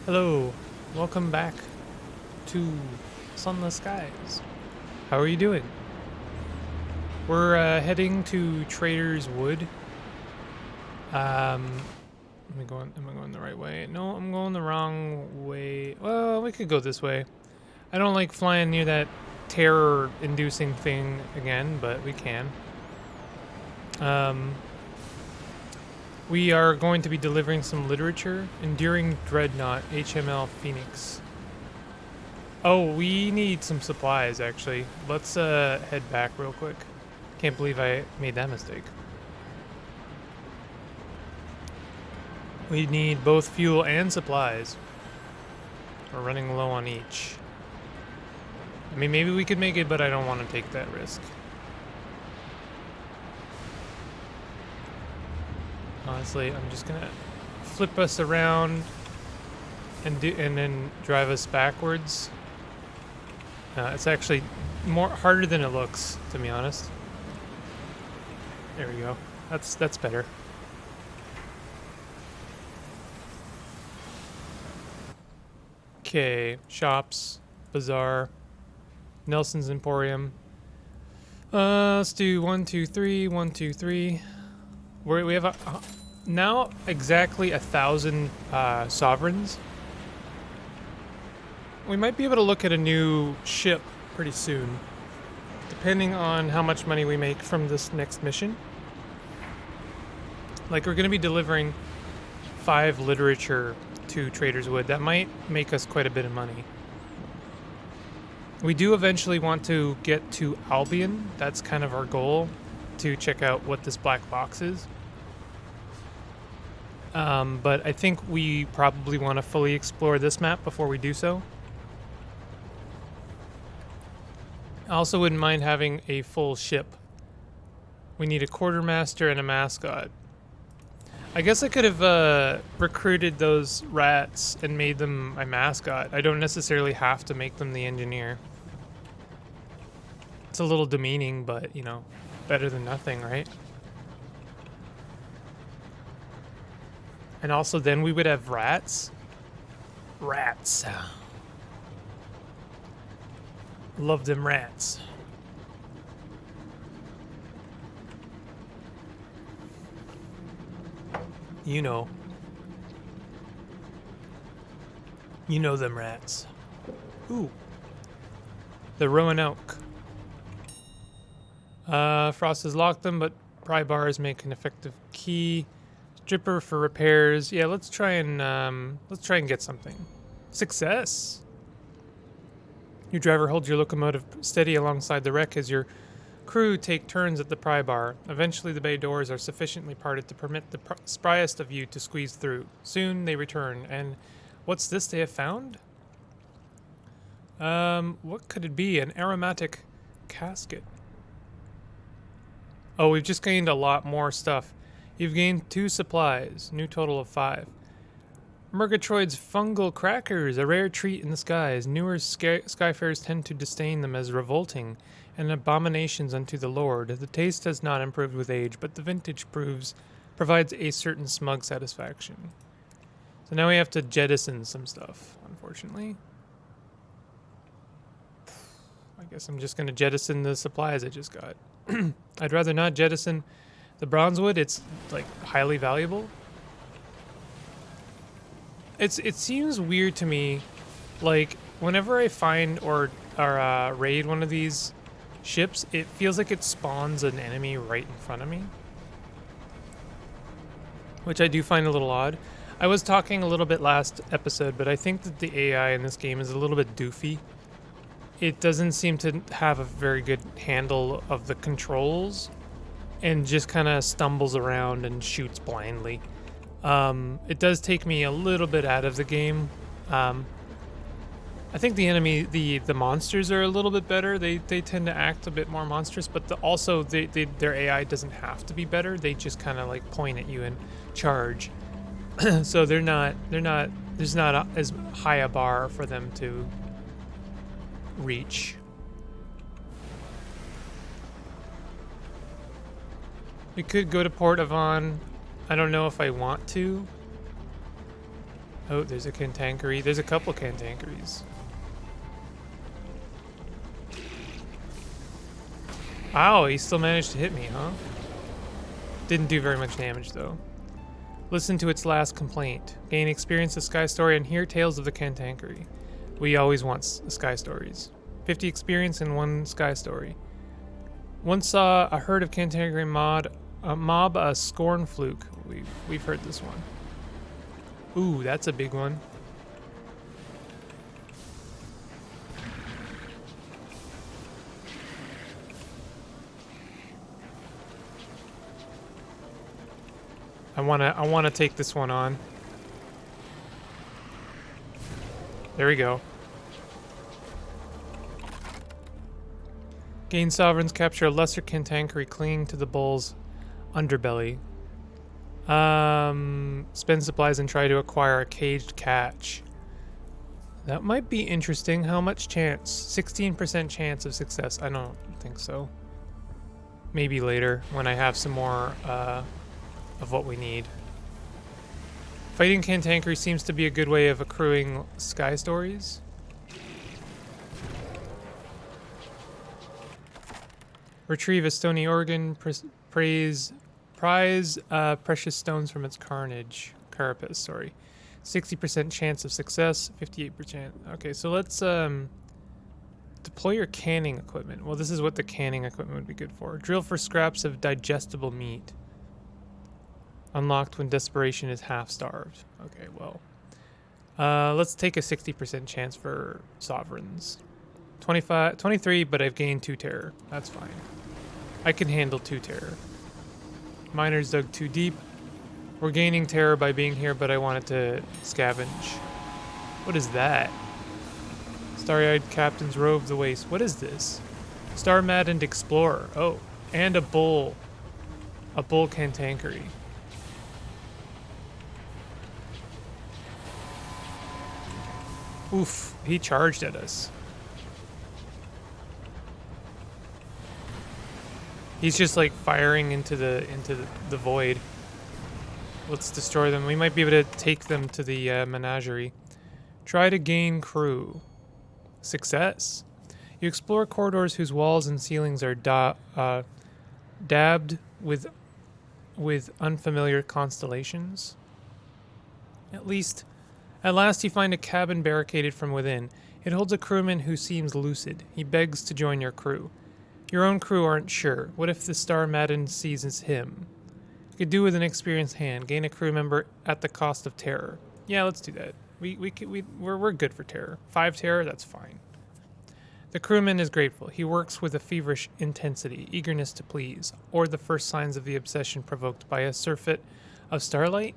Hello, welcome back to Sunless Skies. How are you doing? We're heading to Trader's Wood. Am I going the right way? No, I'm going the wrong way. Well, we could go this way. I don't like flying near that terror-inducing thing again, but we can. We are going to be delivering some literature. Enduring Dreadnought, HML Phoenix. Oh, we need some supplies, actually. Let's head back real quick. Can't believe I made that mistake. We need both fuel and supplies. We're running low on each. I mean, maybe we could make it, but I don't want to take that risk. Honestly, I'm just gonna flip us around and then drive us backwards. It's actually harder than it looks, to be honest. There we go. That's better. Okay, shops, bazaar, Nelson's Emporium. Let's do 1, 2, 3, 1, 2, 3. We have now exactly 1,000 sovereigns. We might be able to look at a new ship pretty soon, depending on how much money we make from this next mission. Like, we're going to be delivering 5 literature to Trader's Wood. That might make us quite a bit of money. We do eventually want to get to Albion. That's kind of our goal, to check out what this black box is. But I think we probably want to fully explore this map before we do so. I also wouldn't mind having a full ship. We need a quartermaster and a mascot. I guess I could have recruited those rats and made them my mascot. I don't necessarily have to make them the engineer. It's a little demeaning, but, you know, better than nothing, right? And also then we would have rats. Rats. Love them rats. You know. You know them rats. Ooh. The Roanoke. Frost has locked them, but pry bars make an effective key. Stripper for repairs. Yeah, let's try and get something. Success. Your driver holds your locomotive steady alongside the wreck as your crew take turns at the pry bar. Eventually, the bay doors are sufficiently parted to permit the spryest of you to squeeze through. Soon they return, and what's this they have found? What could it be? An aromatic casket. Oh, we've just gained a lot more stuff. You've gained 2 supplies, new total of 5. Murgatroyd's fungal crackers, a rare treat in the skies. Newer skyfarers tend to disdain them as revolting and abominations unto the Lord. The taste has not improved with age, but the vintage provides a certain smug satisfaction. So now we have to jettison some stuff, unfortunately. I guess I'm just going to jettison the supplies I just got. I'd rather not jettison the bronzewood. It's, like, highly valuable. It seems weird to me, like, whenever I find or raid one of these ships, it feels like it spawns an enemy right in front of me, which I do find a little odd. I was talking a little bit last episode, but I think that the AI in this game is a little bit doofy. It doesn't seem to have a very good handle of the controls and just kind of stumbles around and shoots blindly. It does take me a little bit out of the game. I think the enemy, the monsters are a little bit better. They tend to act a bit more monstrous, but also their AI doesn't have to be better. They just kind of like point at you and charge. So there's not as high a bar for them to reach. We could go to Port Avon. I don't know if I want to. Oh, there's a cantankery. There's a couple cantankeries. Ow, he still managed to hit me, huh? Didn't do very much damage, though. Listen to its last complaint. Gain experience of Sky Story and hear tales of the cantankery. We always want Sky Stories. 50 experience and 1 Sky Story. Once saw a herd of cantankery mob a scorn fluke. We've heard this one. Ooh, that's a big one. I wanna take this one on. There we go. Gain sovereigns, capture a lesser cantankery clinging to the bull's underbelly. Spend supplies and try to acquire a caged catch. That might be interesting. How much chance? 16% chance of success. I don't think so. Maybe later when I have some more of what we need. Fighting cantankery seems to be a good way of accruing Sky Stories. Retrieve a stony organ, prize precious stones from its carapace, sorry. 60% chance of success, 58%. Okay, so let's deploy your canning equipment. Well, this is what the canning equipment would be good for. Drill for scraps of digestible meat. Unlocked when desperation is half starved. Okay, well. Let's take a 60% chance for sovereigns. 23, but I've gained 2 terror. That's fine. I can handle 2 terror. Miners dug too deep. We're gaining terror by being here, but I wanted to scavenge. What is that? Starry-eyed captains rove the waste. What is this? Star-maddened explorer. Oh, and a bull. A bull cantankery. Oof, he charged at us. He's just like firing into the void. Let's destroy them. We might be able to take them to the menagerie. Try to gain crew. Success. You explore corridors whose walls and ceilings are dabbed with unfamiliar constellations. At last you find a cabin barricaded from within. It holds a crewman who seems lucid. He begs to join your crew. Your own crew aren't sure. What if the Star Madden seizes him? You could do with an experienced hand. Gain a crew member at the cost of terror. Yeah, let's do that. We're good for terror. 5 terror, that's fine. The crewman is grateful. He works with a feverish intensity, eagerness to please, or the first signs of the obsession provoked by a surfeit of starlight.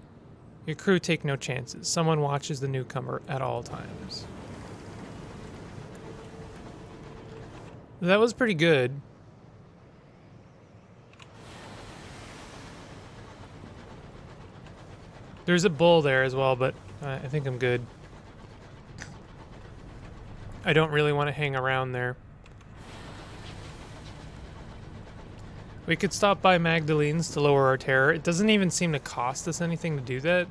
Your crew take no chances. Someone watches the newcomer at all times. That was pretty good. There's a bull there as well, but I think I'm good. I don't really want to hang around there. We could stop by Magdalene's to lower our terror. It doesn't even seem to cost us anything to do that.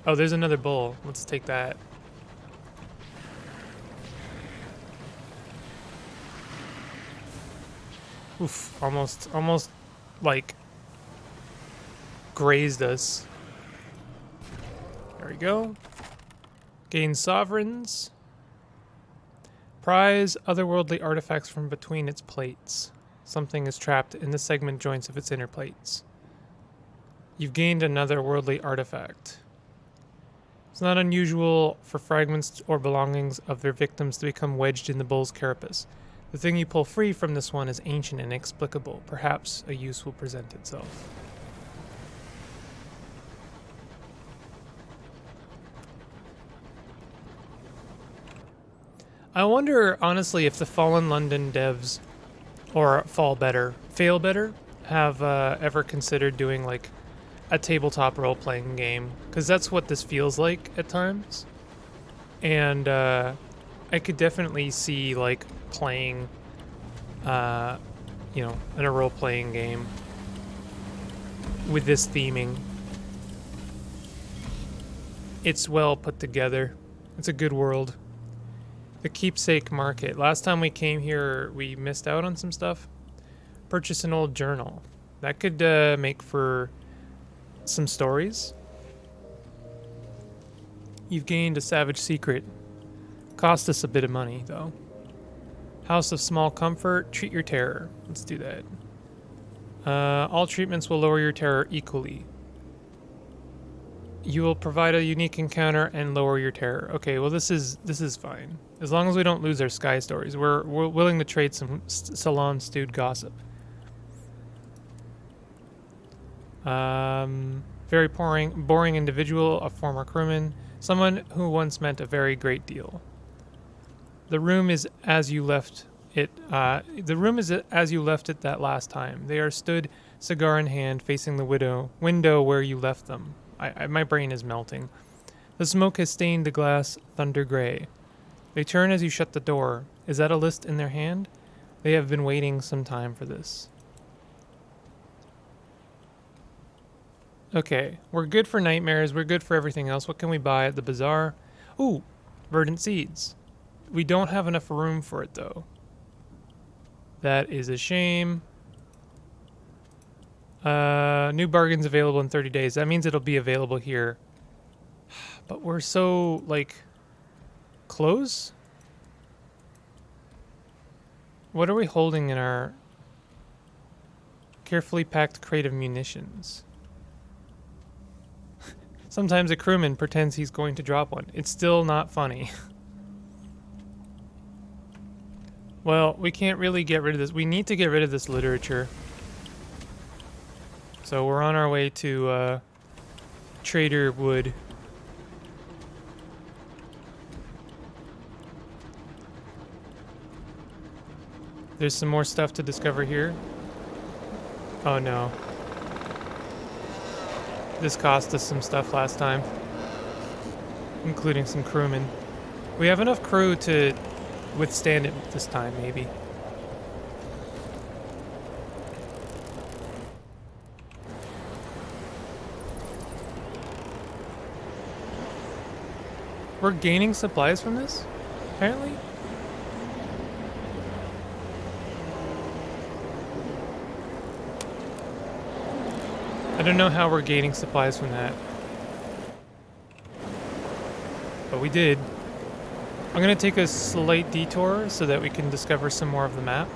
Oh, there's another bull. Let's take that. Oof, almost like grazed us. There we go. Gain sovereigns. Prize otherworldly artifacts from between its plates. Something is trapped in the segment joints of its inner plates. You've gained another worldly artifact. It's not unusual for fragments or belongings of their victims to become wedged in the bull's carapace. The thing you pull free from this one is ancient and inexplicable. Perhaps a use will present itself. I wonder, honestly, if the Fallen London devs, or Fail Better, have ever considered doing like a tabletop role-playing game, because that's what this feels like at times. And I could definitely see like playing, in a role-playing game with this theming. It's well put together. It's a good world. The keepsake market. Last time we came here, we missed out on some stuff. Purchase an old journal. That could make for some stories. You've gained a savage secret. Cost us a bit of money, though. House of small comfort. Treat your terror. Let's do that. All treatments will lower your terror equally. You will provide a unique encounter and lower your terror. Okay, well this is fine. As long as we don't lose our sky stories. We're willing to trade some salon stewed gossip. Very boring individual, a former crewman, someone who once meant a very great deal. The room is as you left it. As you left it that last time. They are stood, cigar in hand, facing the window where you left them. My brain is melting. The smoke has stained the glass thunder gray. They turn as you shut the door. Is that a list in their hand? They have been waiting some time for this. Okay, we're good for nightmares. We're good for everything else. What can we buy at the bazaar? Ooh, verdant seeds. We don't have enough room for it, though. That is a shame. New bargains available in 30 days. That means it'll be available here. But we're so, like, close? What are we holding in our carefully packed crate of munitions? Sometimes a crewman pretends he's going to drop one. It's still not funny. Well, we can't really get rid of this. We need to get rid of this literature. So we're on our way to Trader Wood. There's some more stuff to discover here. Oh no. This cost us some stuff last time, including some crewmen. We have enough crew to withstand it this time, maybe. We're gaining supplies from this, apparently? I don't know how we're gaining supplies from that. But we did. I'm going to take a slight detour so that we can discover some more of the map.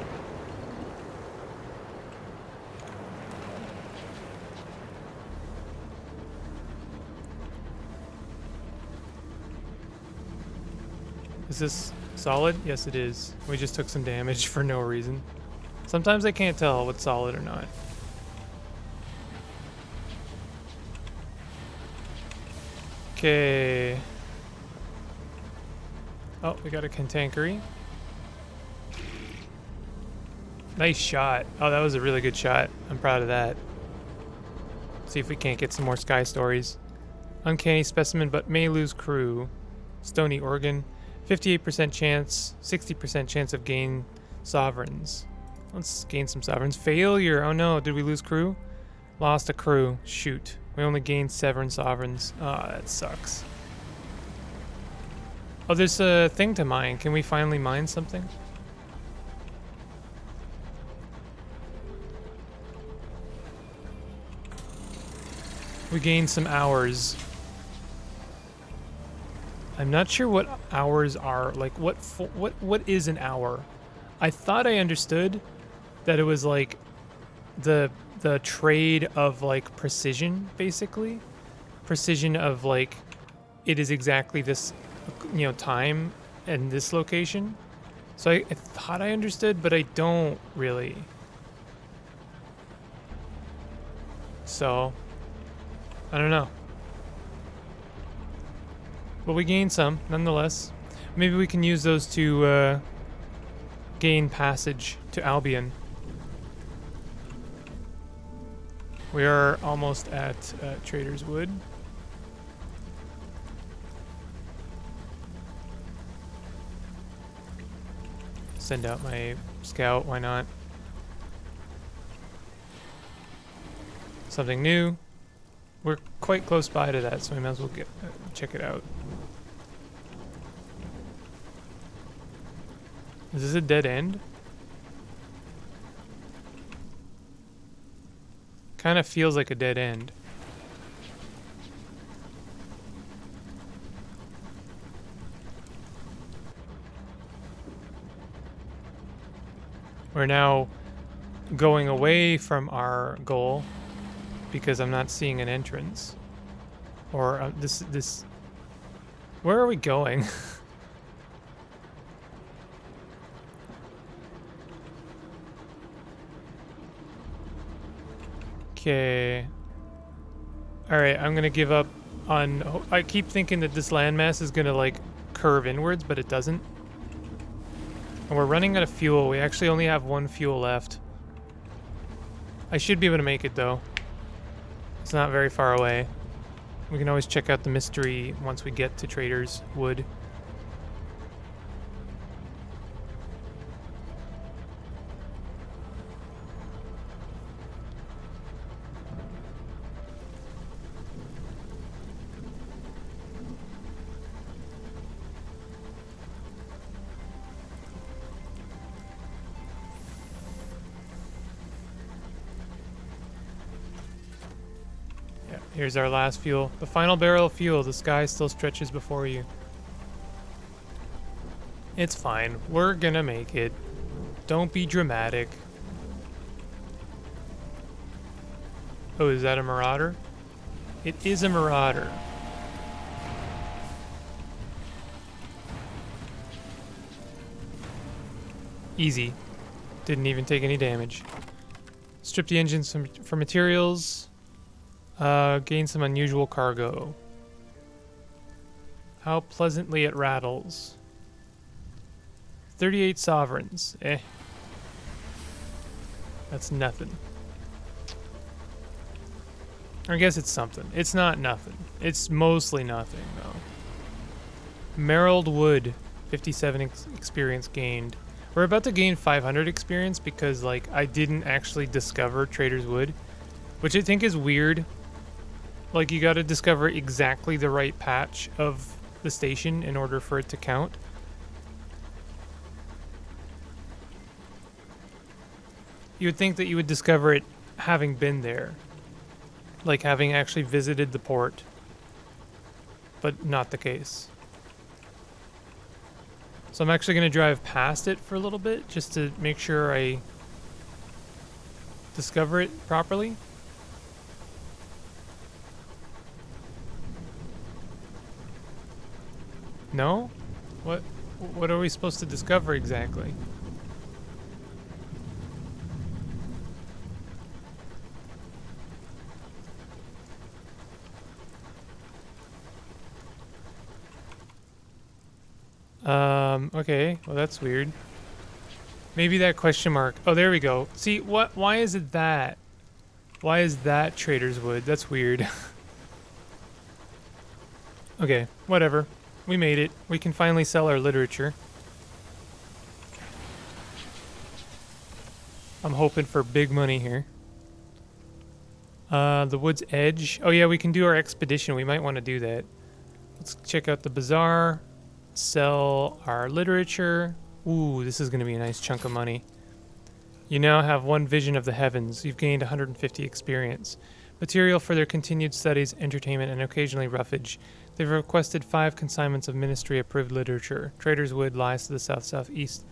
Is this solid? Yes, it is. We just took some damage for no reason. Sometimes I can't tell what's solid or not. Okay. Oh, we got a cantankery. Nice shot. Oh, that was a really good shot. I'm proud of that. See if we can't get some more sky stories. Uncanny specimen, but may lose crew. Stony Organ. 58% chance, 60% chance of gain sovereigns. Let's gain some sovereigns. Failure. Oh no, did we lose crew? Lost a crew. Shoot. We only gained 7 sovereigns. Oh, that sucks. Oh, there's a thing to mine. Can we finally mine something? We gained some hours. I'm not sure what hours are. Like, what is an hour? I thought I understood that it was like the trade of like precision, basically. Precision of like it is exactly this, you know, time and this location. So I thought I understood, but I don't really. So I don't know. But we gained some, nonetheless. Maybe we can use those to gain passage to Albion. We are almost at Trader's Wood. Send out my scout, why not? Something new. We're quite close by to that, so we might as well get check it out. Is this a dead end? Kind of feels like a dead end. We're now going away from our goal because I'm not seeing an entrance. Or this. Where are we going? Okay. Alright, I'm gonna give up on... I keep thinking that this landmass is gonna, like, curve inwards, but it doesn't. And we're running out of fuel. We actually only have 1 fuel left. I should be able to make it, though. It's not very far away. We can always check out the mystery once we get to Trader's Wood. Here's our last fuel. The final barrel of fuel. The sky still stretches before you. It's fine. We're gonna make it. Don't be dramatic. Oh, is that a marauder? It is a marauder. Easy. Didn't even take any damage. Strip the engines for materials. Gain some unusual cargo. How pleasantly it rattles. 38 sovereigns. Eh. That's nothing. I guess it's something. It's not nothing. It's mostly nothing, though. Merrill Wood. 57 experience gained. We're about to gain 500 experience because, like, I didn't actually discover Trader's Wood, which I think is weird. Like, you gotta discover exactly the right patch of the station in order for it to count. You would think that you would discover it having been there. Like, having actually visited the port. But not the case. So I'm actually gonna drive past it for a little bit, just to make sure I discover it properly. No? What are we supposed to discover exactly? Okay. Well, that's weird. Maybe that question mark. Oh, there we go. See, why is it that? Why is that Trader's Wood? That's weird. Okay, whatever. We made it. We can finally sell our literature. I'm hoping for big money here. The wood's edge. Oh yeah, we can do our expedition. We might want to do that. Let's check out the bazaar. Sell our literature. Ooh, this is going to be a nice chunk of money. You now have 1 vision of the heavens. You've gained 150 experience. Material for their continued studies, entertainment, and occasionally roughage. They've requested 5 consignments of ministry-approved literature. Trader's Wood lies to the south-southeast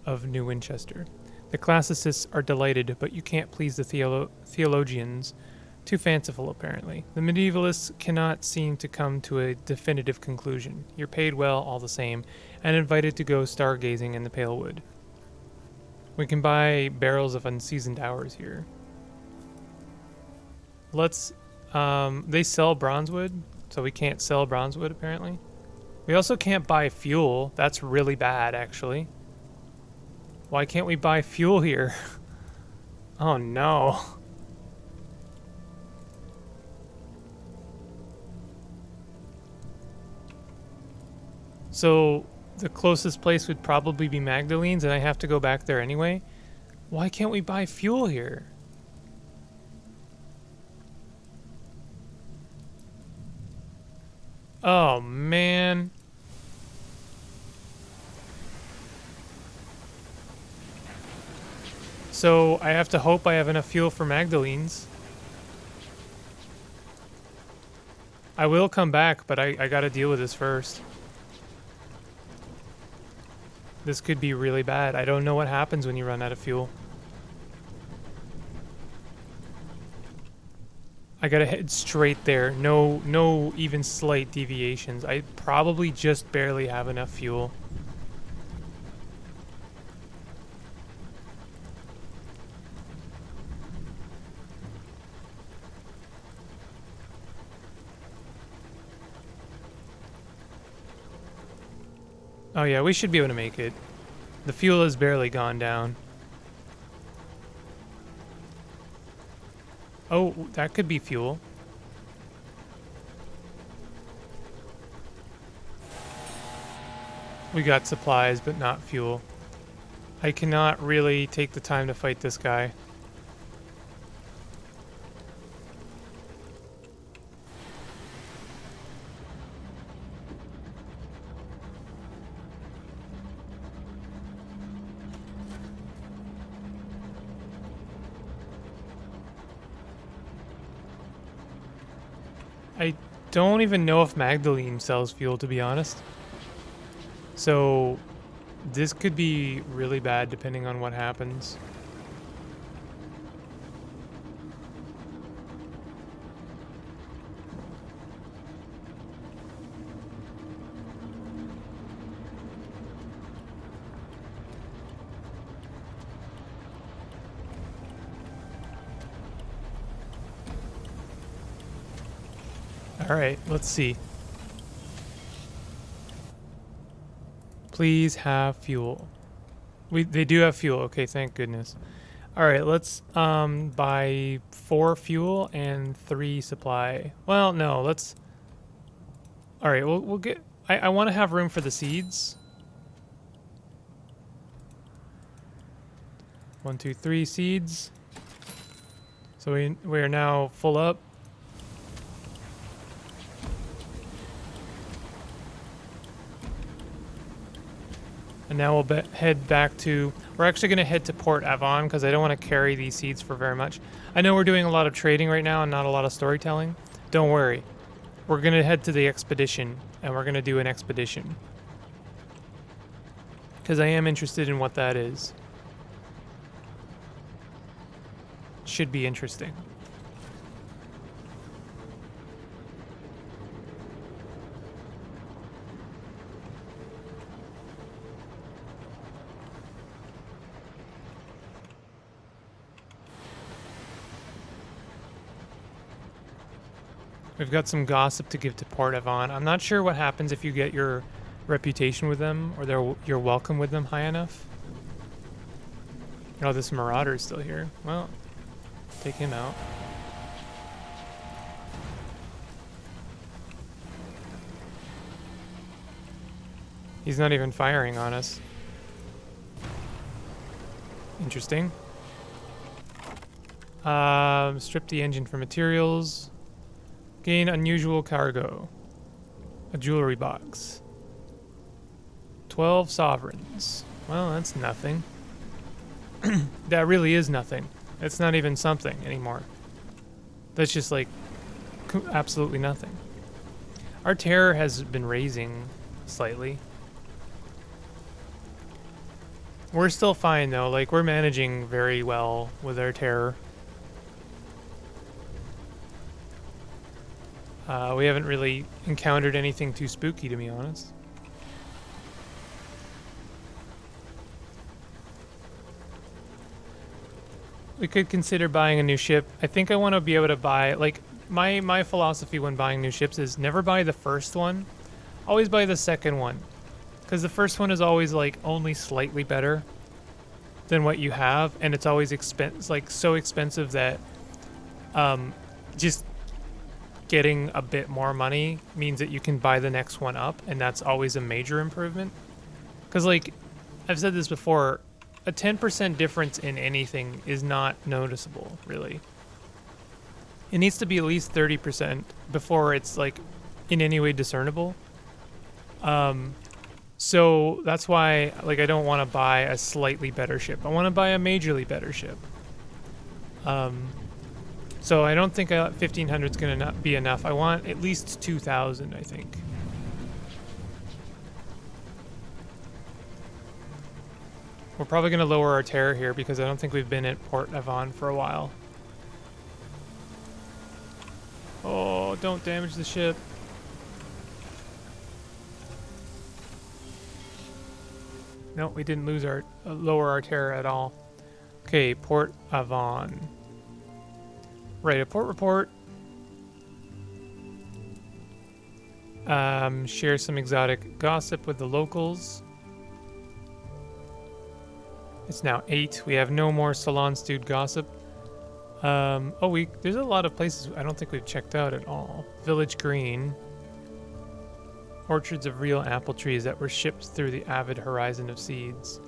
of New Winchester. The classicists are delighted, but you can't please the theologians. Too fanciful, apparently. The medievalists cannot seem to come to a definitive conclusion. You're paid well all the same, and invited to go stargazing in the Pale Wood. We can buy barrels of unseasoned hours here. Let's, they sell bronzewood, so we can't sell bronzewood, apparently. We also can't buy fuel. That's really bad, actually. Why can't we buy fuel here? Oh, no. So the closest place would probably be Magdalene's, and I have to go back there anyway. Why can't we buy fuel here? Oh, man. So I have to hope I have enough fuel for Magdalene's. I will come back, but I gotta deal with this first. This could be really bad. I don't know what happens when you run out of fuel. I gotta head straight there. No even slight deviations. I probably just barely have enough fuel. Oh yeah, we should be able to make it. The fuel has barely gone down. Oh, that could be fuel. We got supplies, but not fuel. I cannot really take the time to fight this guy. I don't even know if Magdalene sells fuel, to be honest. So this could be really bad depending on what happens. All right, let's see. Please have fuel. They do have fuel. Okay, thank goodness. All right, let's buy 4 fuel and 3 supply. Well, no, let's. All right, we'll get. I want to have room for the seeds. 1, 2, 3 seeds. So we are now full up. And now we'll head back to... We're actually going to head to Port Avon because I don't want to carry these seeds for very much. I know we're doing a lot of trading right now and not a lot of storytelling. Don't worry. We're going to head to the expedition, and we're going to do an expedition. Because I am interested in what that is. Should be interesting. We've got some gossip to give to Port Avon. I'm not sure what happens if you get your reputation with them or you're welcome with them high enough. Oh, this Marauder is still here. Well, take him out. He's not even firing on us. Interesting. Strip the engine for materials. Gain unusual cargo. A jewelry box. 12 sovereigns. Well, that's nothing. That really is nothing. It's not even something anymore. That's just like absolutely nothing. Our terror has been raising slightly. We're still fine though. Like, we're managing very well with our terror. We haven't really encountered anything too spooky, to be honest. We could consider buying a new ship. I think I want to be able to buy, like, my philosophy when buying new ships is never buy the first one. Always buy the second one. Because the first one is always, like, only slightly better than what you have. And it's always so expensive that just getting a bit more money means that you can buy the next one up, and that's always a major improvement. Because, like, I've said this before, a 10% difference in anything is not noticeable, really. It needs to be at least 30% before it's, like, in any way discernible. So that's why, like, I don't want to buy a slightly better ship. I want to buy a majorly better ship. So I don't think 1,500 is going to be enough. I want at least 2,000, I think. We're probably going to lower our terror here because I don't think we've been at Port Avon for a while. Oh, don't damage the ship. No, we didn't lose our lower our terror at all. Okay, Port Avon. Right, a port report. Share some exotic gossip with the locals. It's now 8. We have no more salon stewed gossip. There's a lot of places I don't think we've checked out at all. Village Green. Orchards of real apple trees that were shipped through the avid horizon of seeds.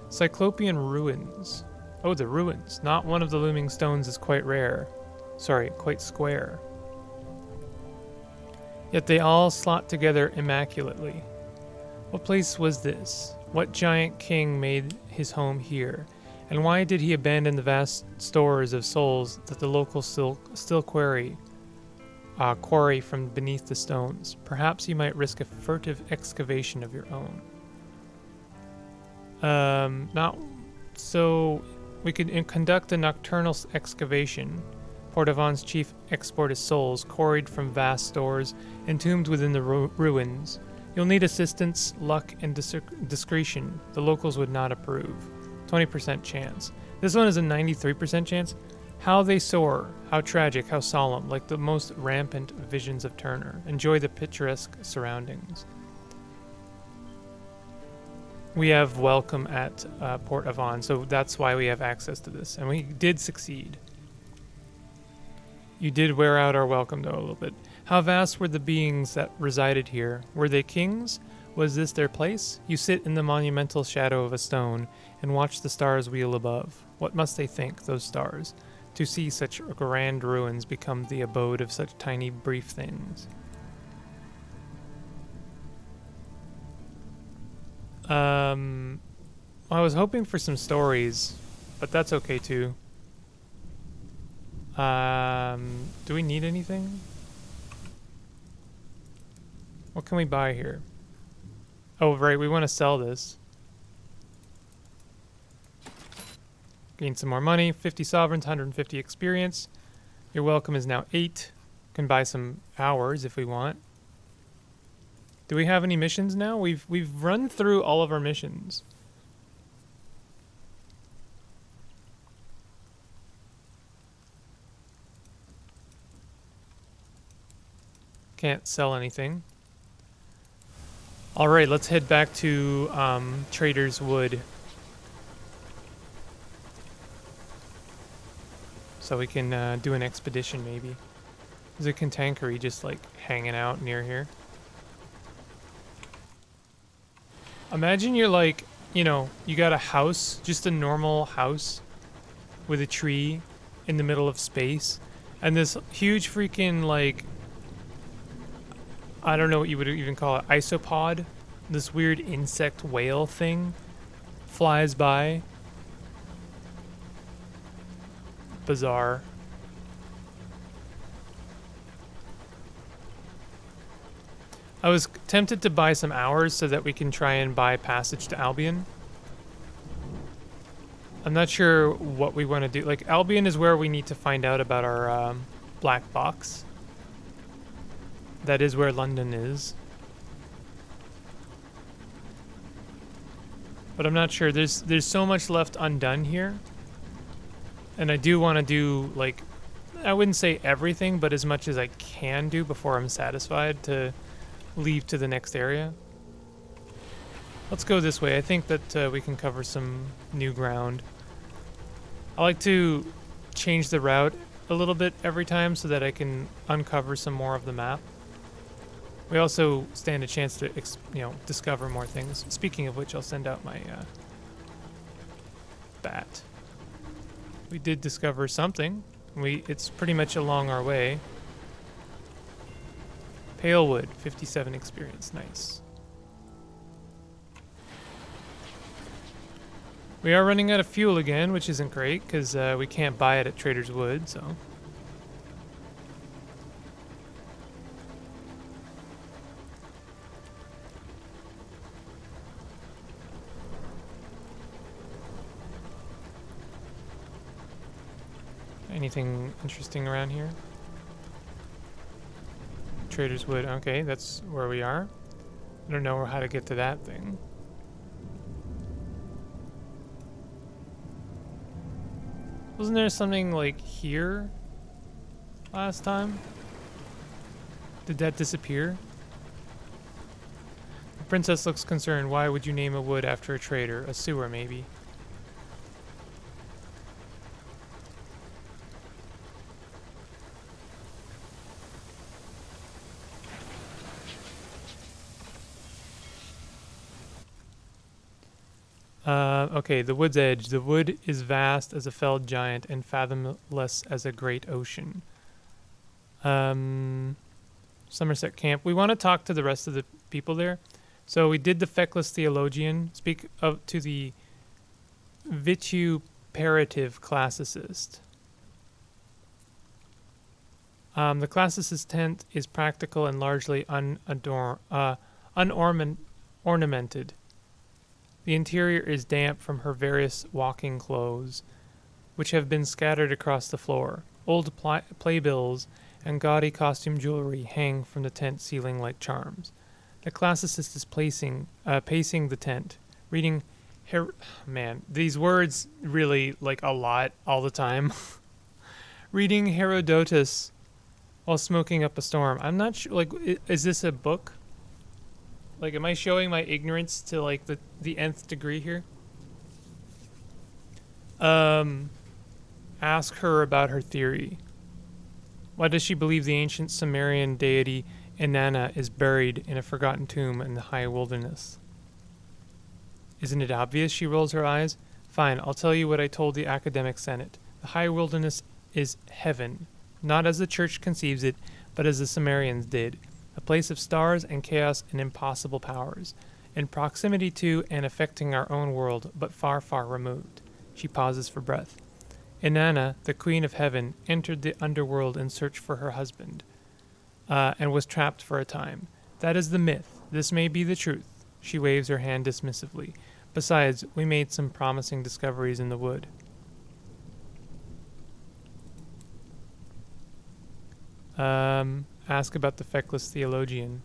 Cyclopean ruins. Oh, the ruins. Not one of the looming stones is quite rare. Sorry, quite square. Yet they all slot together immaculately. What place was this? What giant king made his home here? And why did he abandon the vast stores of souls that the locals still quarry from beneath the stones? Perhaps you might risk a furtive excavation of your own. So we could conduct a nocturnal excavation. Port Avon's chief export is souls, quarried from vast stores, entombed within the ruins. You'll need assistance, luck, and discretion. The locals would not approve. 20% chance. This one is a 93% chance. How they soar, how tragic, how solemn, like the most rampant visions of Turner. Enjoy the picturesque surroundings. We have welcome at Port Avon, so that's why we have access to this. And we did succeed. You did wear out our welcome, though, a little bit. How vast were the beings that resided here? Were they kings? Was this their place? You sit in the monumental shadow of a stone and watch the stars wheel above. What must they think, those stars, to see such grand ruins become the abode of such tiny, brief things? I was hoping for some stories, but that's okay too. Do we need anything? What can we buy here? Oh, right, we want to sell this. Gain some more money, 50 sovereigns, 150 experience. Your welcome is now 8. Can buy some hours if we want. Do we have any missions now? We've run through all of our missions. Can't sell anything. All right, let's head back to Trader's Wood. So we can do an expedition, maybe. There's a contankery just like hanging out near here. Imagine you're like, you know, you got a house, just a normal house with a tree in the middle of space, and this huge freaking, like, I don't know what you would even call it, isopod, this weird insect whale thing flies by. Bizarre. I was tempted to buy some hours so that we can try and buy passage to Albion. I'm not sure what we want to do. Like, Albion is where we need to find out about our black box. That is where London is. But I'm not sure. There's so much left undone here. And I do want to do, like, I wouldn't say everything, but as much as I can do before I'm satisfied to leave to the next area. Let's go this way. I think that we can cover some new ground. I like to change the route a little bit every time so that I can uncover some more of the map. We also stand a chance to, discover more things. Speaking of which, I'll send out my bat. We did discover something. It's pretty much along our way. Pale wood, 57 experience. Nice. We are running out of fuel again, which isn't great, because we can't buy it at Trader's Wood, so... Anything interesting around here? Trader's Wood, okay, that's where we are. I don't know how to get to that thing. Wasn't there something like here last time? Did that disappear? The princess looks concerned. Why would you name a wood after a trader? A sewer, maybe. Okay, the wood's edge. The wood is vast as a felled giant and fathomless as a great ocean. Somerset Camp. We want to talk to the rest of the people there. So we did the feckless theologian. Speak to the vituperative classicist. The classicist tent is practical and largely unornamented. The interior is damp from her various walking clothes, which have been scattered across the floor. Old playbills and gaudy costume jewelry hang from the tent ceiling like charms. The classicist is pacing the tent, reading... Man, these words really, like, a lot, all the time. Reading Herodotus while smoking up a storm. I'm not sure, like, is this a book? Like, am I showing my ignorance to, like, the nth degree here? Ask her about her theory. Why does she believe the ancient Sumerian deity Inanna is buried in a forgotten tomb in the high wilderness? Isn't it obvious? She rolls her eyes. Fine, I'll tell you what I told the academic senate. The high wilderness is heaven, not as the church conceives it, but as the Sumerians did. A place of stars and chaos and impossible powers, in proximity to and affecting our own world, but far, far removed. She pauses for breath. Inanna, the queen of heaven, entered the underworld in search for her husband, and was trapped for a time. That is the myth. This may be the truth. She waves her hand dismissively. Besides, we made some promising discoveries in the wood. Ask about the feckless theologian.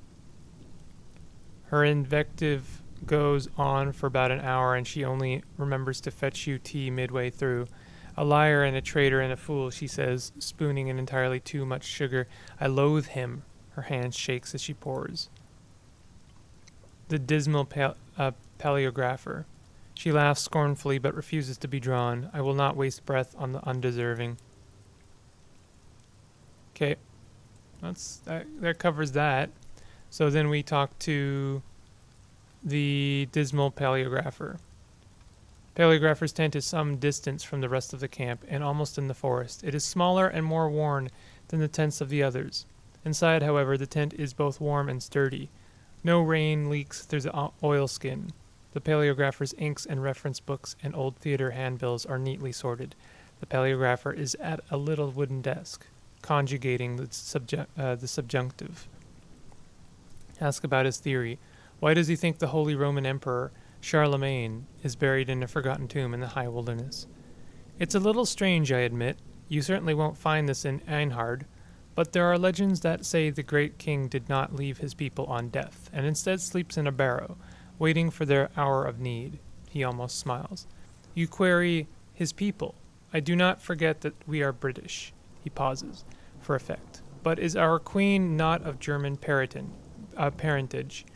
Her invective goes on for about an hour, and she only remembers to fetch you tea midway through. A liar and a traitor and a fool, she says, spooning in entirely too much sugar. I loathe him. Her hand shakes as she pours. The dismal paleographer. She laughs scornfully but refuses to be drawn. I will not waste breath on the undeserving. Okay. That covers that. So then we talk to the dismal paleographer. Paleographer's tent is some distance from the rest of the camp and almost in the forest. It is smaller and more worn than the tents of the others. Inside, however, the tent is both warm and sturdy. No rain leaks through the oilskin. The paleographer's inks and reference books and old theater handbills are neatly sorted. The paleographer is at a little wooden desk, conjugating the subjunctive. Ask about his theory. Why does he think the Holy Roman Emperor Charlemagne is buried in a forgotten tomb in the high wilderness? It's a little strange, I admit. You certainly won't find this in Einhard, but there are legends that say the great king did not leave his people on death, and instead sleeps in a barrow, waiting for their hour of need. He almost smiles. You query his people. I do not forget that we are British. He pauses, for effect. But is our queen not of German parentage?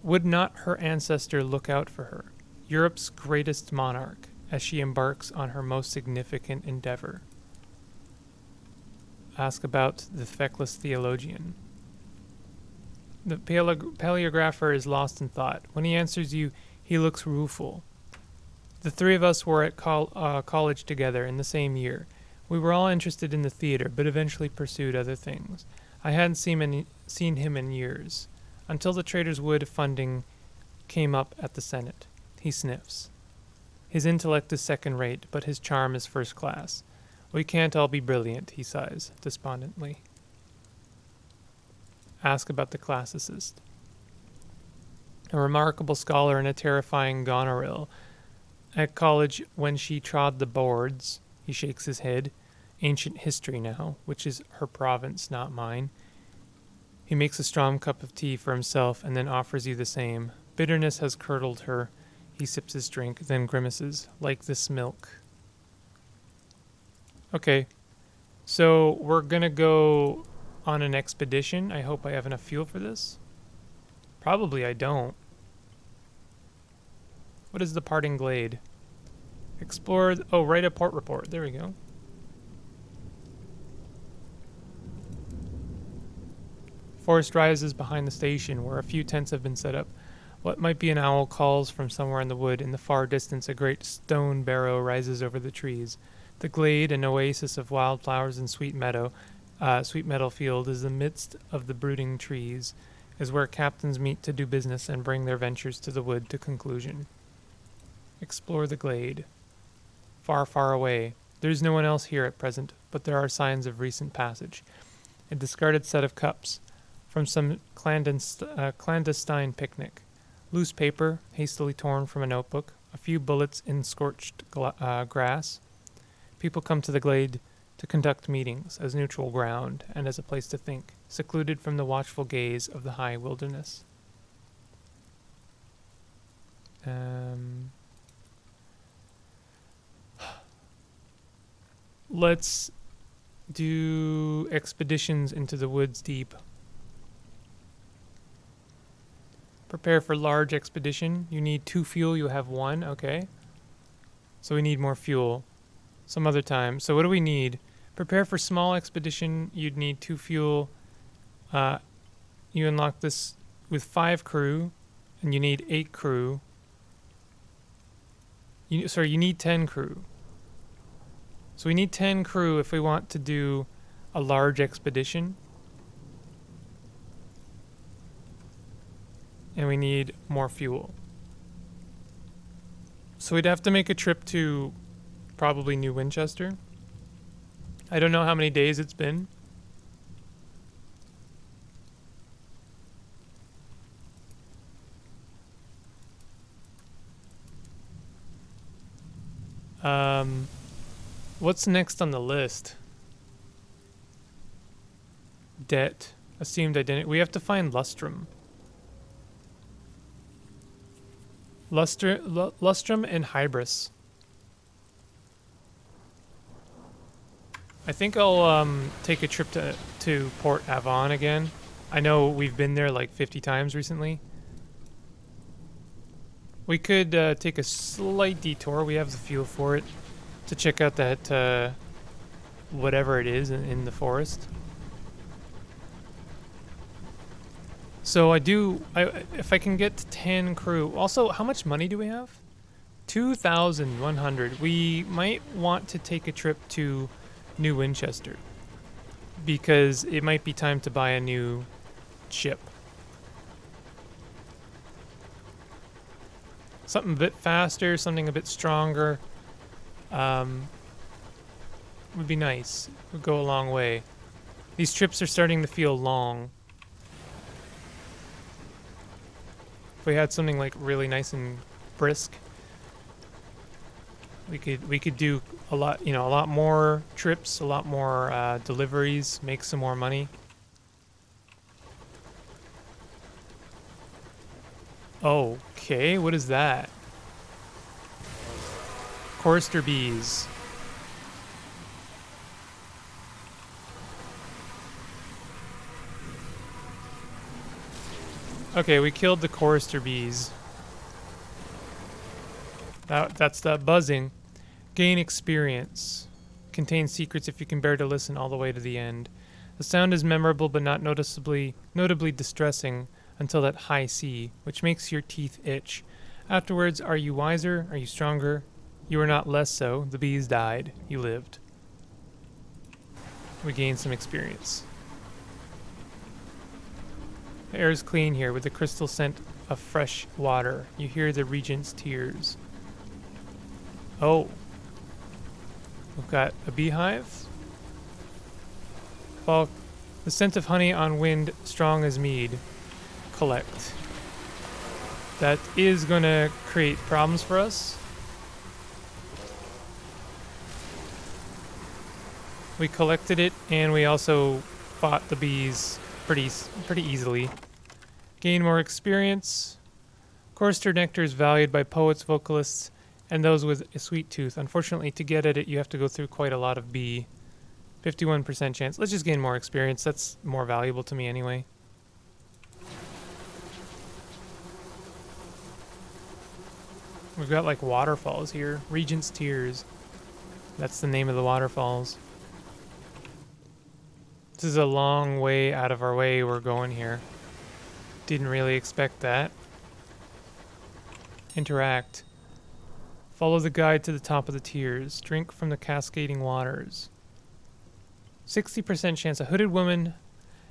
Would not her ancestor look out for her, Europe's greatest monarch, as she embarks on her most significant endeavor? Ask about the feckless theologian. The paleographer is lost in thought. When he answers you, he looks rueful. The three of us were at college together in the same year. We were all interested in the theater, but eventually pursued other things. I hadn't seen him in years, until the Trader's Wood funding came up at the Senate. He sniffs. His intellect is second rate, but his charm is first class. We can't all be brilliant, he sighs, despondently. Ask about the classicist. A remarkable scholar and a terrifying goneril. At college, when she trod the boards, he shakes his head. Ancient history now, which is her province, not mine. He makes a strong cup of tea for himself and then offers you the same. Bitterness has curdled her. He sips his drink, then grimaces, like this milk. Okay, so we're gonna go on an expedition. I hope I have enough fuel for this. Probably I don't. What is the parting glade? Explore, write a port report. There we go. Forest rises behind the station, where a few tents have been set up. What might be an owl calls from somewhere in the wood. In the far distance, a great stone barrow rises over the trees. The glade, an oasis of wildflowers and sweet meadow field, is the midst of the brooding trees, is where captains meet to do business and bring their ventures to the wood to conclusion. Explore the glade. Far, far away. There is no one else here at present, but there are signs of recent passage. A discarded set of cups from some clandestine picnic. Loose paper, hastily torn from a notebook. A few bullets in scorched grass. People come to the glade to conduct meetings as neutral ground and as a place to think, secluded from the watchful gaze of the high wilderness. Let's do expeditions into the woods deep. Prepare for large expedition. You need 2 fuel, you have 1, okay. So we need more fuel. Some other time. So what do we need? Prepare for small expedition, you'd need 2 fuel. You unlock this with 5 crew, and you need 8 crew. You need 10 crew. So we need 10 crew if we want to do a large expedition. And we need more fuel. So we'd have to make a trip to probably New Winchester. I don't know how many days it's been. What's next on the list? Debt. Assumed identity. We have to find Lustrum. Lustrum and Hybris. I think I'll take a trip to Port Avon again. I know we've been there like 50 times recently. We could take a slight detour. We have the fuel for it to check out that whatever it is in the forest. So if I can get to 10 crew. Also, how much money do we have? 2,100. We might want to take a trip to New Winchester because it might be time to buy a new ship. Something a bit faster, something a bit stronger. Would be nice. Would go a long way. These trips are starting to feel long. If we had something like really nice and brisk, we could do a lot more trips, a lot more deliveries, make some more money. Okay, what is that? Chorister bees. Okay, we killed the chorister bees. That's that buzzing. Gain experience. Contains secrets if you can bear to listen all the way to the end. The sound is memorable but not notably distressing until that high C, which makes your teeth itch. Afterwards, are you wiser? Are you stronger? You are not less so. The bees died. You lived. We gained some experience. The air is clean here with the crystal scent of fresh water. You hear the regent's tears. Oh. We've got a beehive. Fall. The scent of honey on wind, strong as mead. Collect. That is going to create problems for us. We collected it, and we also fought the bees pretty easily. Gain more experience. Chorister nectar is valued by poets, vocalists, and those with a sweet tooth. Unfortunately, to get at it, you have to go through quite a lot of bee. 51% chance. Let's just gain more experience. That's more valuable to me anyway. We've got like waterfalls here. Regent's Tears. That's the name of the waterfalls. This is a long way out of our way we're going here. Didn't really expect that. Interact. Follow the guide to the top of the tiers. Drink from the cascading waters. 60% chance. A hooded woman.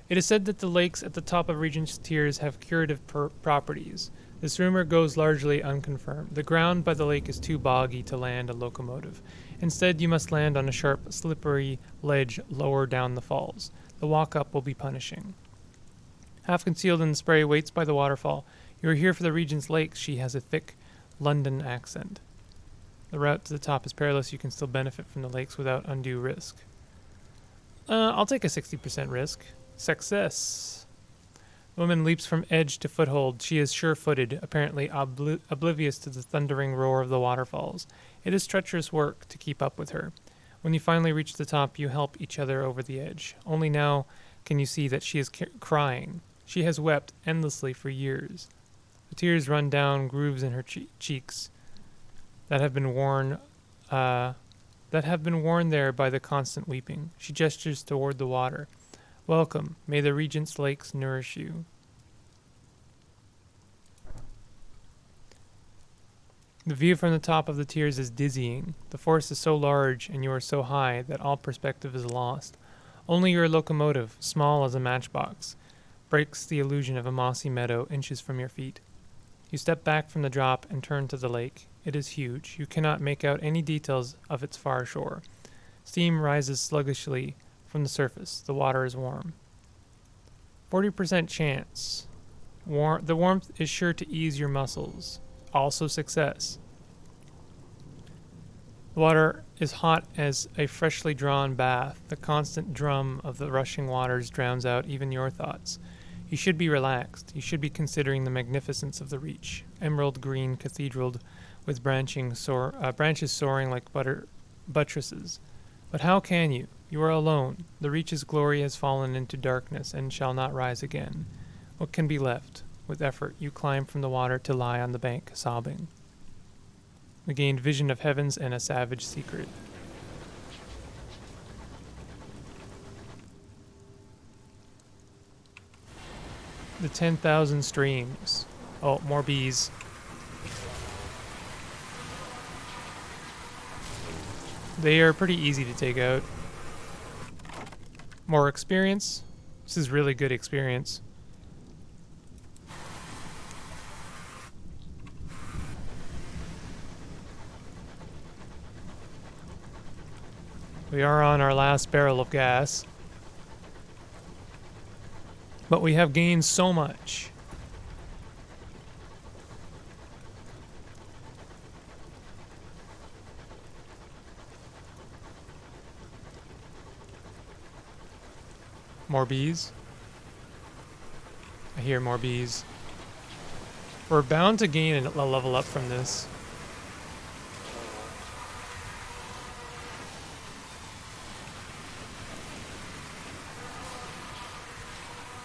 It is said that the lakes at the top of Regent's Tiers have curative properties. This rumor goes largely unconfirmed. The ground by the lake is too boggy to land a locomotive. Instead, you must land on a sharp, slippery ledge lower down the falls. The walk-up will be punishing. Half concealed in the spray, waits by the waterfall. You are here for the Regent's Lakes. She has a thick London accent. The route to the top is perilous. You can still benefit from the lakes without undue risk. I'll take a 60% risk. Success. Woman leaps from edge to foothold. She is sure-footed, apparently oblivious to the thundering roar of the waterfalls. It is treacherous work to keep up with her. When you finally reach the top, you help each other over the edge. Only now can you see that she is crying. She has wept endlessly for years. The tears run down grooves in her cheeks that have been worn there by the constant weeping. She gestures toward the water. Welcome. May the Regent's Lakes nourish you. The view from the top of the tiers is dizzying. The forest is so large and you are so high that all perspective is lost. Only your locomotive, small as a matchbox, breaks the illusion of a mossy meadow inches from your feet. You step back from the drop and turn to the lake. It is huge. You cannot make out any details of its far shore. Steam rises sluggishly from the surface. The water is warm. 40% chance. The warmth is sure to ease your muscles. Also success. The water is hot as a freshly drawn bath. The constant drum of the rushing waters drowns out even your thoughts. You should be relaxed. You should be considering the magnificence of the reach. Emerald green cathedral with branches soaring like buttresses. But how can you? You are alone. The reach's glory has fallen into darkness and shall not rise again. What can be left? With effort, you climb from the water to lie on the bank, sobbing. We gained vision of heavens and a savage secret. The 10,000 streams. Oh, more bees. They are pretty easy to take out. More experience. This is really good experience. We are on our last barrel of gas. But we have gained so much. More bees. I hear more bees. We're bound to gain a level up from this.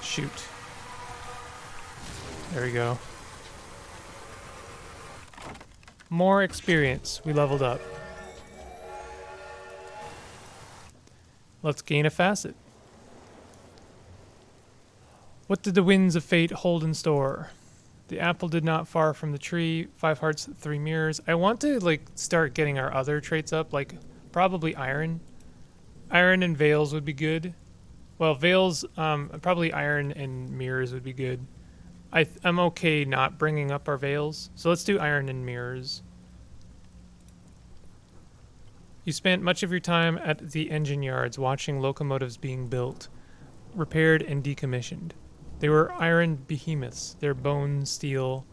Shoot. There we go. More experience. We leveled up. Let's gain a facet. What did the winds of fate hold in store? The apple did not far from the tree. 5 hearts, 3 mirrors. I want to start getting our other traits up, like probably iron. Iron and veils would be good. Well, veils, probably iron and mirrors would be good. I'm okay not bringing up our veils, so let's do iron and mirrors. You spent much of your time at the engine yards watching locomotives being built, repaired, and decommissioned. They were iron behemoths, their bones steel,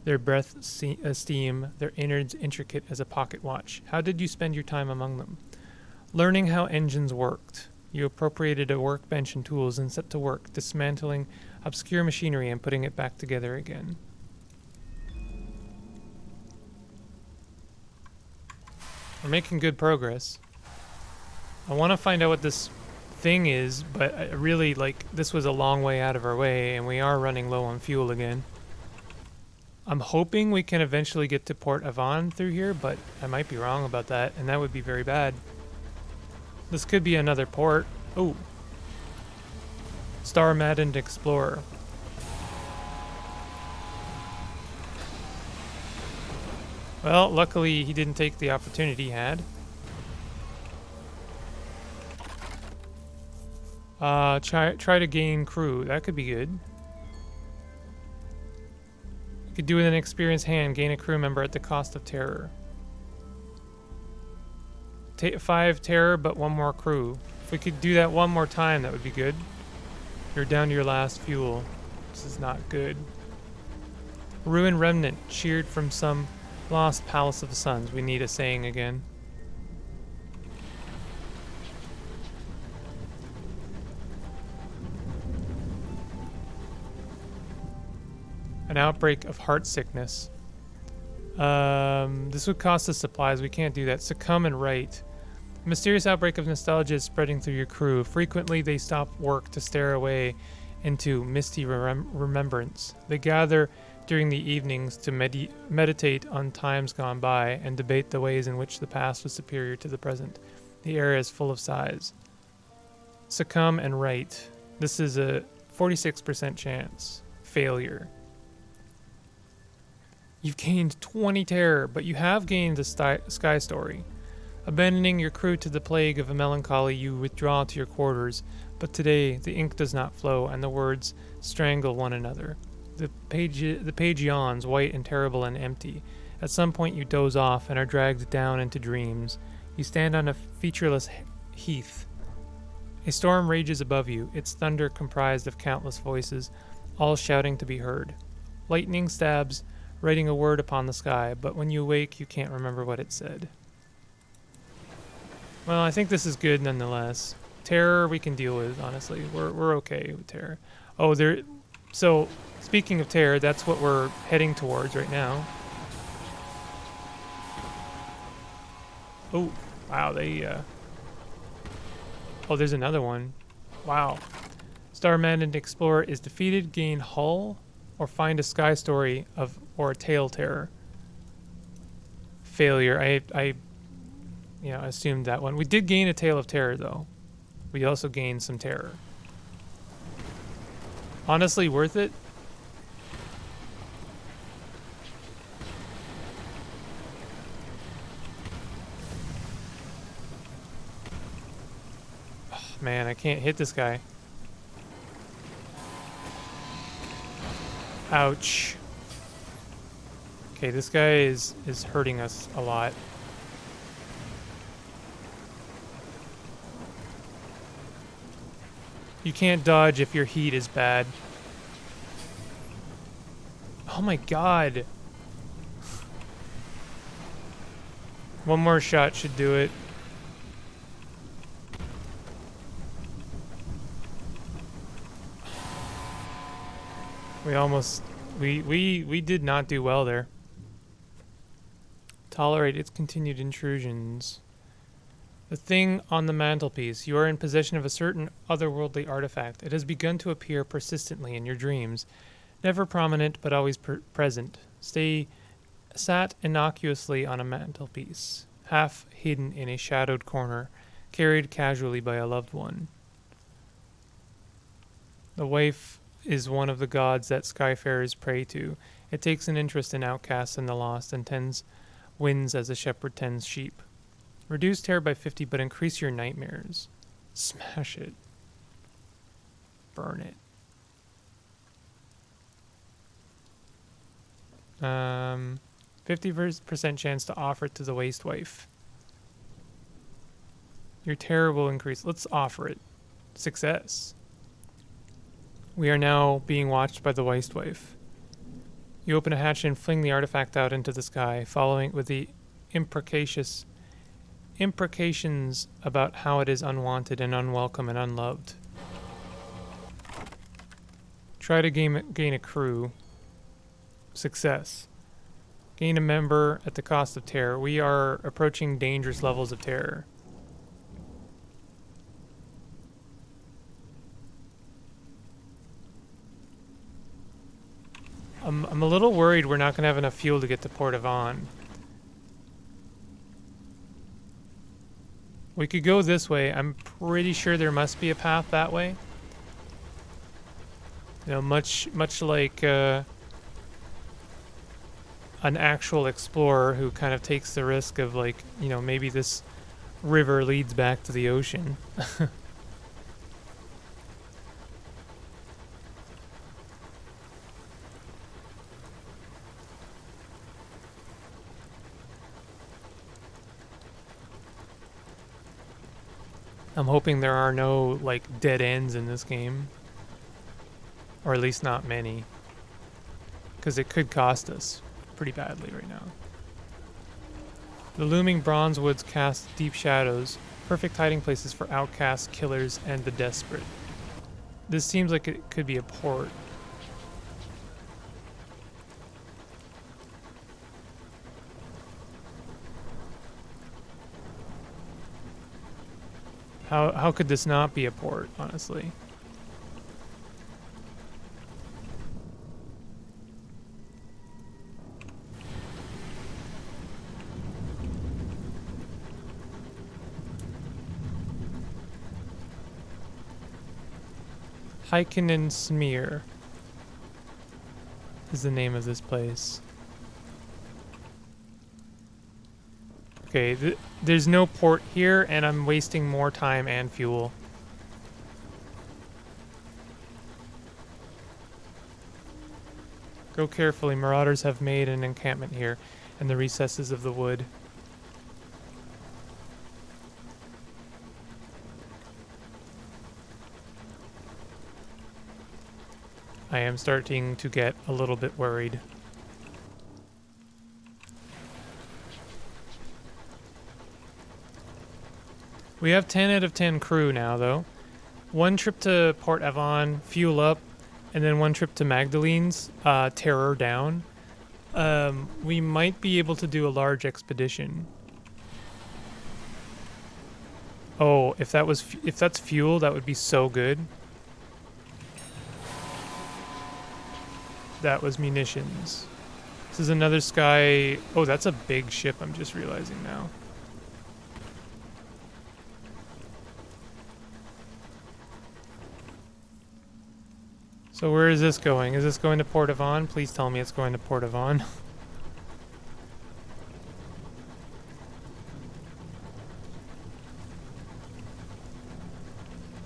their breath steam, their innards intricate as a pocket watch. How did you spend your time among them? Learning how engines worked. You appropriated a workbench and tools and set to work, dismantling obscure machinery and putting it back together again. We're making good progress. I want to find out what this thing is, but I really, this was a long way out of our way, and we are running low on fuel again. I'm hoping we can eventually get to Port Avon through here, but I might be wrong about that, and that would be very bad. This could be another port. Oh. Star-maddened explorer. Well, luckily he didn't take the opportunity he had. Try to gain crew. That could be good. You could do with an experienced hand, gain a crew member at the cost of terror. 5 terror, but 1 more crew. If we could do that 1 more time, that would be good. You're down to your last fuel. This is not good. Ruined remnant, cheered from some lost palace of the suns. We need a saying again. An outbreak of heart sickness. This would cost us supplies. We can't do that. Succumb and write. A mysterious outbreak of nostalgia is spreading through your crew. Frequently, they stop work to stare away into misty remembrance. They gather during the evenings to meditate on times gone by and debate the ways in which the past was superior to the present. The area is full of sighs. Succumb and write. This is a 46% chance. Failure. You've gained 20 terror, but you have gained the sky story. Abandoning your crew to the plague of a melancholy, you withdraw to your quarters. But today, the ink does not flow, and the words strangle one another. The page yawns, white and terrible and empty. At some point, you doze off and are dragged down into dreams. You stand on a featureless heath. A storm rages above you, its thunder comprised of countless voices, all shouting to be heard. Lightning stabs, writing a word upon the sky, but when you awake, you can't remember what it said. Well, I think this is good nonetheless. Terror we can deal with, honestly. We're okay with terror. Oh, so speaking of terror, that's what we're heading towards right now. Oh, wow, oh, there's another one. Wow. Star-maddened explorer is defeated, gain hull, or find a sky story or a tale terror. Failure. I assumed that one. We did gain a tale of terror, though. We also gained some terror. Honestly, worth it? Oh, man, I can't hit this guy. Ouch. Okay, this guy is hurting us a lot. You can't dodge if your heat is bad. Oh my god. One more shot should do it. We did not do well there. Tolerate its continued intrusions. The thing on the mantelpiece. You are in possession of a certain otherworldly artifact. It has begun to appear persistently in your dreams. Never prominent, but always present. Sat innocuously on a mantelpiece, half hidden in a shadowed corner, carried casually by a loved one. The waif is one of the gods that skyfarers pray to. It takes an interest in outcasts and the lost, and tends winds as a shepherd tends sheep. Reduce terror by 50, but increase your nightmares. Smash it. burn it. 50% chance to offer it to the waste wife. Your terror will increase. Let's offer it. Success. We are now being watched by the waste wife. You open a hatch and fling the artifact out into the sky, following with the imprecations about how it is unwanted and unwelcome and unloved. Try to gain a crew. Success. Gain a member at the cost of terror. We are approaching dangerous levels of terror. I'm a little worried we're not going to have enough fuel to get to Port Avon. We could go this way. I'm pretty sure there must be a path that way. You know, much like an actual explorer who kind of takes the risk of, like, you know, maybe this river leads back to the ocean. I'm hoping there are no, like, dead ends in this game. Or at least not many. Because it could cost us pretty badly right now. The looming bronze woods cast deep shadows, perfect hiding places for outcasts, killers, and the desperate. This seems like it could be a port. How could this not be a port, honestly? Heikkinen Smear is the name of this place. Okay, there's no port here, and I'm wasting more time and fuel. Go carefully. Marauders have made an encampment here, in the recesses of the wood. I am starting to get a little bit worried. We have 10 out of 10 crew now, though. One trip to Port Avon, fuel up, and then one trip to Magdalene's, terror down. We might be able to do a large expedition. Oh, if that's fuel, that would be so good. That was munitions. This is another sky. Oh, that's a big ship, I'm just realizing now. So where is this going? Is this going to Port Avon? Please tell me it's going to Port Avon.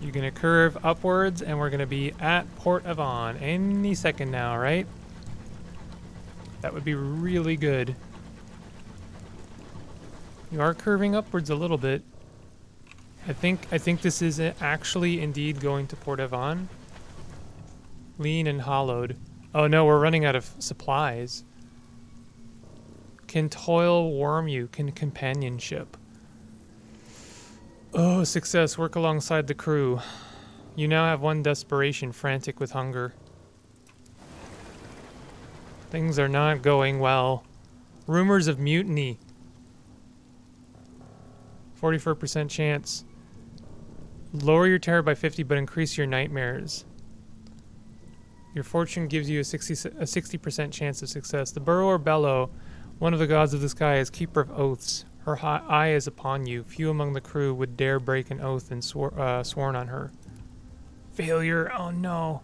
You're going to curve upwards, and we're going to be at Port Avon any second now, right? That would be really good. You are curving upwards a little bit. I think this is actually indeed going to Port Avon. Lean and hollowed. Oh no, we're running out of supplies. Can toil warm you? Can companionship? Oh, success. Work alongside the crew. You now have one desperation, frantic with hunger. Things are not going well. Rumors of mutiny. 44% chance. Lower your terror by 50, but increase your nightmares. Your fortune gives you a 60% chance of success. The Burrower Bellow, one of the gods of the sky, is keeper of oaths. Her eye is upon you. Few among the crew would dare break an oath and sworn on her. Failure, oh no.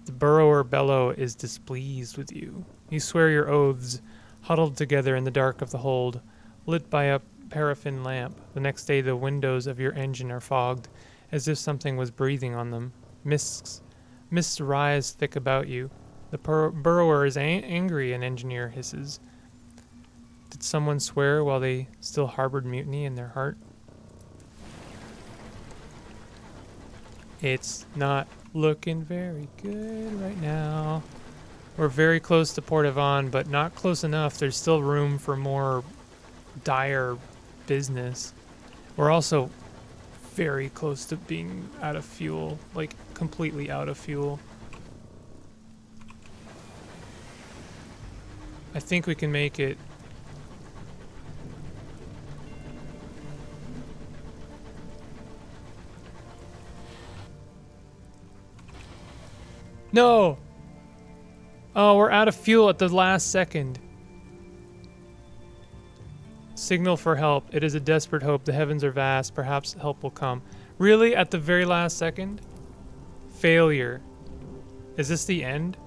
The Burrower Bellow is displeased with you. You swear your oaths, huddled together in the dark of the hold, lit by a paraffin lamp. The next day the windows of your engine are fogged, as if something was breathing on them. Mists rise thick about you. The burrower is angry, an engineer hisses. Did someone swear while they still harbored mutiny in their heart? It's not looking very good right now. We're very close to Port Avon, but not close enough. There's still room for more dire business. We're also very close to being out of fuel, like completely out of fuel. I think we can make it. No! Oh, we're out of fuel at the last second. Signal for help. It is a desperate hope. The heavens are vast. Perhaps help will come. Really? At the very last second? Failure. Is this the end?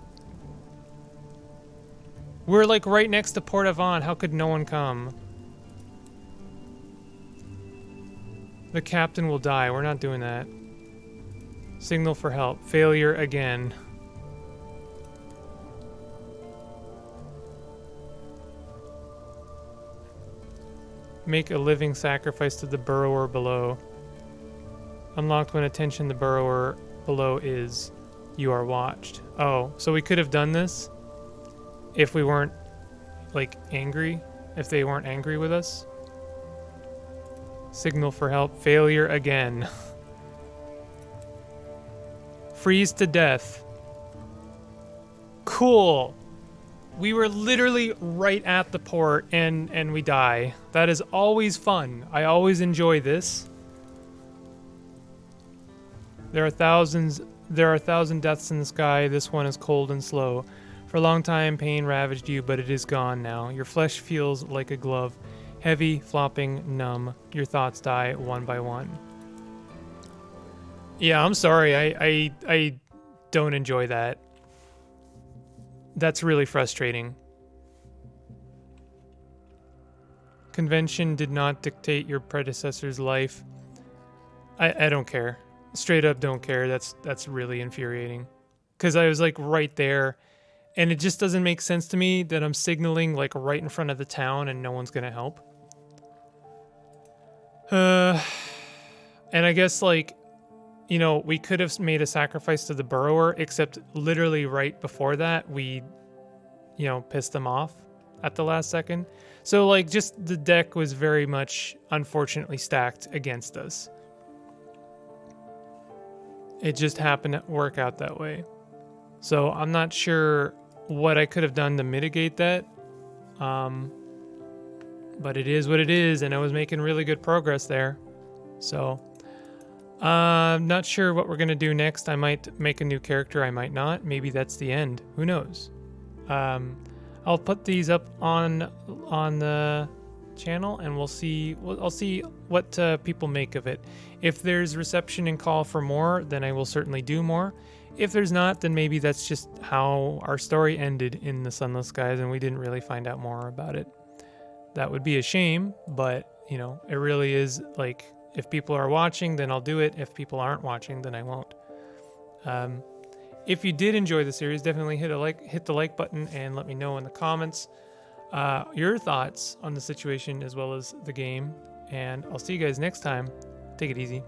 We're like right next to Port Avon. How could no one come? The captain will die. We're not doing that. Signal for help. Failure again. Make a living sacrifice to the burrower below. Unlocked when attention the burrower below is. You are watched. Oh, so we could have done this if we weren't, like, angry. If they weren't angry with us. Signal for help. Failure again. Freeze to death. Cool. We were literally right at the port and we die. That is always fun. I always enjoy this. There are a thousand deaths in the sky. This one is cold and slow. For a long time pain ravaged you, but it is gone now. Your flesh feels like a glove. Heavy, flopping, numb. Your thoughts die one by one. Yeah, I'm sorry. I don't enjoy that. That's really frustrating. Convention did not dictate your predecessor's life. I don't care. Straight up don't care. That's really infuriating. Because I was like right there, and it just doesn't make sense to me that I'm signaling like right in front of the town and no one's gonna help. And I guess like, you know, we could have made a sacrifice to the burrower, except literally right before that, we, you know, pissed them off at the last second. So, like, just the deck was very much, unfortunately, stacked against us. It just happened to work out that way. So, I'm not sure what I could have done to mitigate that. But it is what it is, and I was making really good progress there. So... I'm not sure what we're going to do next. I might make a new character, I might not. Maybe that's the end. Who knows? I'll put these up on the channel, and we'll see. I'll see what people make of it. If there's reception and call for more, then I will certainly do more. If there's not, then maybe that's just how our story ended in the Sunless Skies, and we didn't really find out more about it. That would be a shame, but, you know, it really is like... If people are watching, then I'll do it. If people aren't watching, then I won't. If you did enjoy the series, definitely hit the like button and let me know in the comments your thoughts on the situation as well as the game. And I'll see you guys next time. Take it easy.